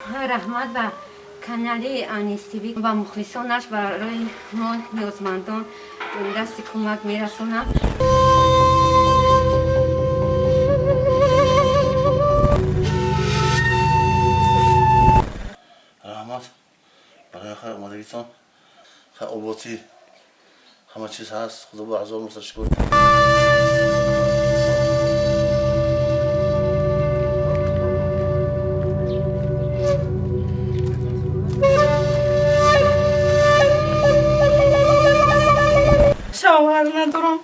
رحمت به کانالی آنیستیوی و مخلصانش برای ما نیازمندان دست کمک میرسونم. رحمت برای خیر آمادگیتان، خیر آبادی، همه چیز هست. خدا به هزار متشکر. شوهر ندارم،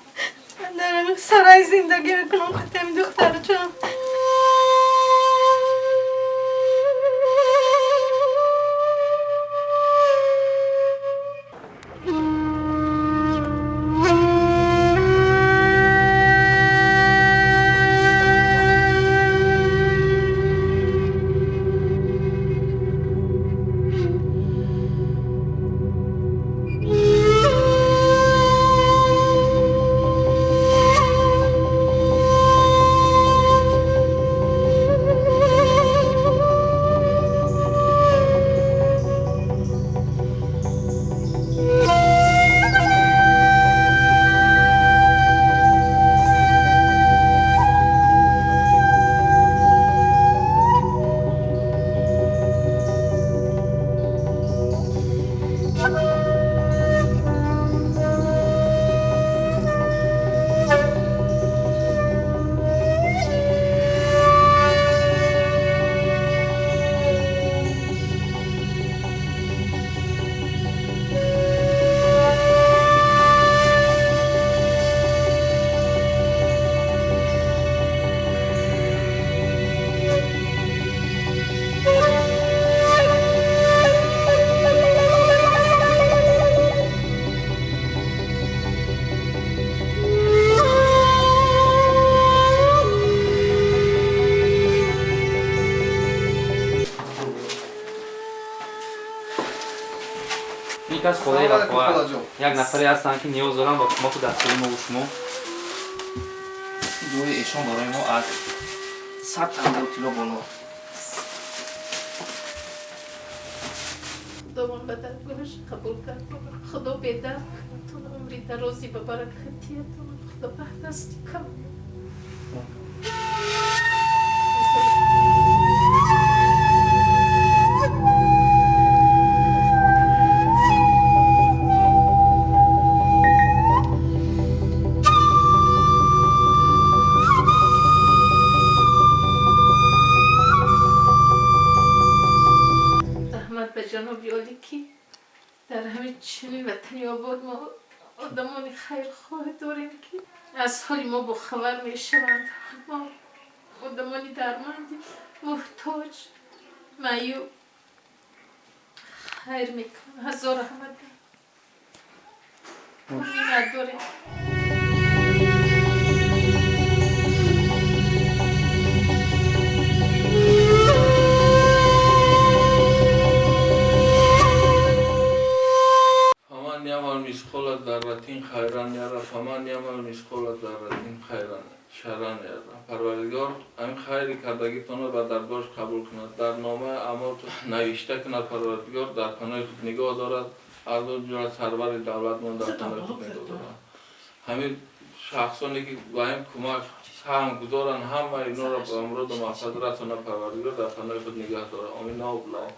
در سرای زندگی میکنم. خودم دختر جان یک از خدای رفاه یک نفری هستن که نیاز دارن با کمک دستوری ما و شما دوی ایشان برای ما از 100 کیلو بالا. خداوند به درگاهش قبول کرد. خدا به درد کنتون عمری درازی به برکتیتون. خدا به دستی کن. رحمت به جناب عالی که در همین چنین وطنی آباد ما آدمان خیر خواه داریم که از حال ما با خبر می شوند. ما آدمانی درمندی محتاج معیوب خیر میکنم. هزار رحمت نداریم. فمن یعمل مثقال ذرة خیرا یره فمن یعمل مثقال ذرة خیرا شرا یره. پروردگار همین خیری کردگیتان را به درگاهش قبول کند. در نامه اعمالتان نوشته کند. پروردگار در پناه خود نگاه دارد. از اون جمله سرور دولتمند در پناه خود نگاه دارد. همین شخصانی که با این کمک سهم گذارن همه اینا را به امراد و مقصد رسانه. پروردگار در پناه خود نگاه دارد. آمین و بالله.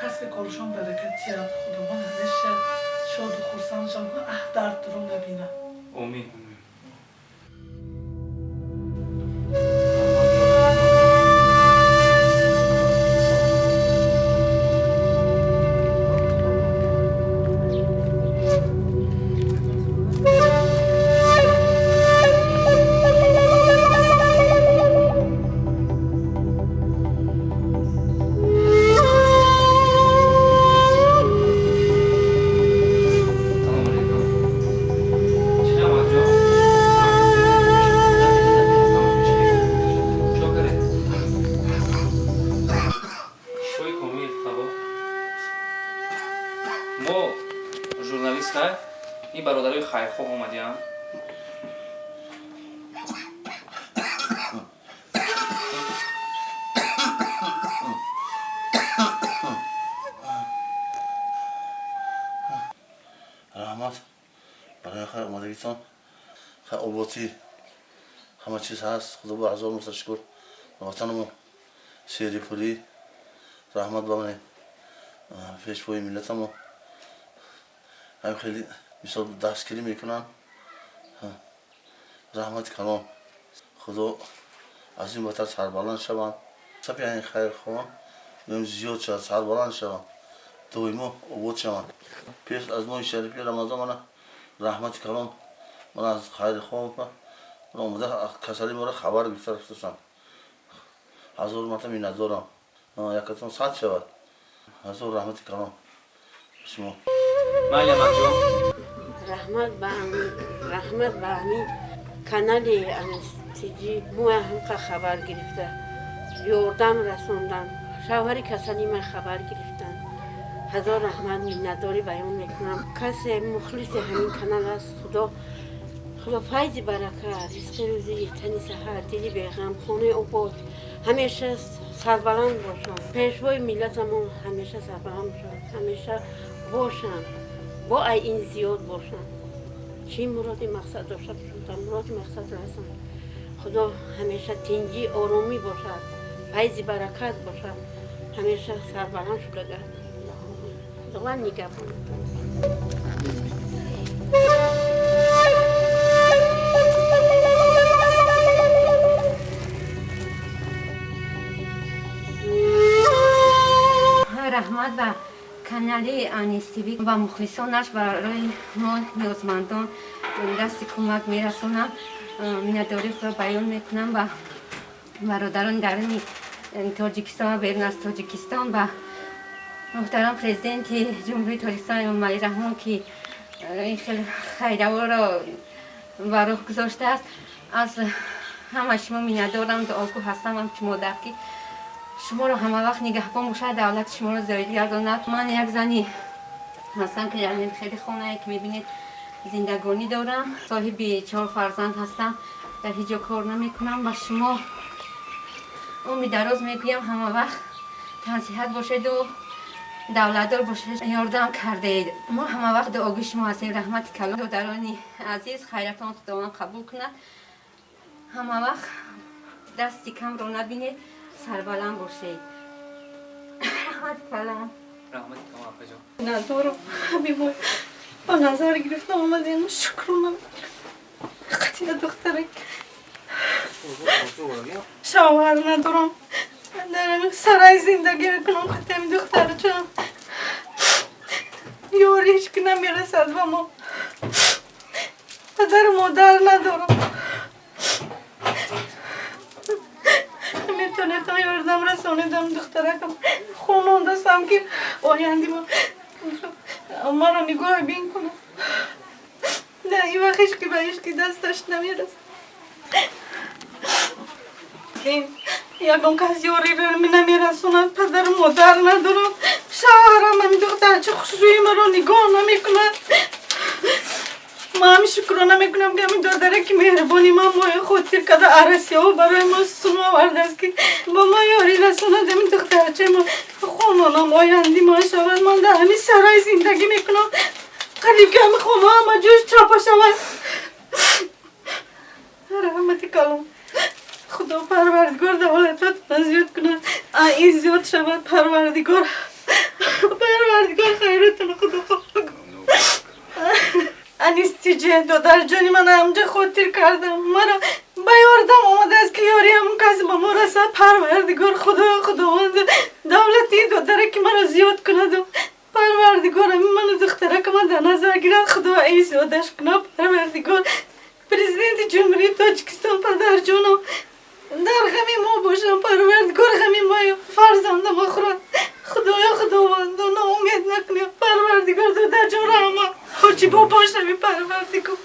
کسی کارشان برکتی یاد خداوند همیشه شاد و خرسند شد و درد رو نبینه. آمین. سلام علیکم. چه خبر جو؟ آمادگیتان آبادی همه چیز هست. خدا با هزار متشکر. وطنمون سیری پولی رحمت بمونه پیشوای ملتمون. هم خیلی مثال دستگیری میکنن. رحمت کلام خدا از این بهتر سربلند شوند. سپی این خیر خواهم بهم زیاد شد سربلند شوند. دویمو عبود شوند. پیش از ماه شریفی رمضان من رحمت کلام من از خیر خواهم من آمده کسری مرا خبر گرفتم. هزار مرتبه میندارم یکتون صد شود. هزار رحمت کلام شما. مریم جان رحمت به همین کانال انستیجی مو هم خبر گرفته یوردم رسوندن شوهر کسانی من خبر گرفتن. هزار رحمت مینداری بیان میکنم. کسی مخلص همین کانال است. خدا فیض برکت رزق روزی تنی صحت دلی بیغم خونه آباد همیشه سربلند باشن. پیشوای ملتمون همیشه سربلند باشن. همیشه باشن با این زیاد باشن. چی مرادی مقصد داشته باشن تا مراد مقصد رسن. خدا همیشه تنجی آرامی باشد فیض برکت باشد همیشه سربلند شده گرد. خدا نگهبان. رحمت و کانال آنیستیوی و مخلصانش برای ما نیازمندان دست کمک میرسونم. مینداری خود را بیان میکنم و برادران درون تاجیکستان و بیرون از تاجیکستان و محترم پرزیدنت جمهوری تاجیکستان امام علی رحمان که این خیلی خیرها را برای گذاشته است. از همه شما میندارم دعاگو هستم هم شما درکی شما رو همه وقت نگهبان باشه. دولت شما رو زایل گرداند. من یک زنی هستم که در این خیلی خانه که میبینید زندگانی دارم. صاحب 4 فرزند هستم. در هیچ جا کار نمیکنم و شما عمر دراز میگویم همه وقت تنصیحت باشید و دولتدار باشید یاردم کرده اید. ما همه وقت دعاگوی شما هستیم. رحمت کلام دخترانی عزیز خیرتان خداوند قبول کند. همه وقت دستی کم رو نبینید سربلند باشید. رحمت کلام. رحمت کلام آقا جان. ندارم همین ما با نظر گرفتم آمدیم شکرونم قطعی دخترک شوهر ندارم در سرای زندگی میکنم قطعی دختر چون یاری هیچ که نمیرسد و ما پدر مادر ندارم. میتونه تا یاردم رسانیدم دخترکم خونان دستم که آیندی ما را نگاه بین کنم. نه این وقتش که بهش که دستش نمیرسد. این یکم کس یاری را نمیرسوند. پدر مادر ندارم. شوهرم همین دختر چه خوشروی ما را نگاه نمیکند. ما همین شکرانه میکنم که همین دادره که مهربانی ما مای خودتیر کده عرصی ها برای ما سون آورده است که با ما یاری رسوند. همین دخترچه ما خونانم آیندی ما شود. من در همین سرای زندگی میکنم قریب که همین خونه همه جوش چاپا شود. رحمت کلام خدا پروردگار دولتات زیاد کند این زیاد شود. پروردگار خیرتون خدا خواه انیستیجه دادر جانی من همجا خودتیر کردم. مرا بیاردم آمده است که یاری همون کسی با ما رسد. پروردگار خداوند دولتی دادره که مرا زیاد کند و پروردگار همین من دختره که من در نظر گیرد خدا این زیادش کند. پروردگار پرزیدنت جمهوری تاجیکستان پدر جانم در غمی ما باشم. پروردگار غمی ما فرزندم خورد. خداوند ناامید نکنی. پروردگار دادر جان رحمت هرچی با باشم پروردگار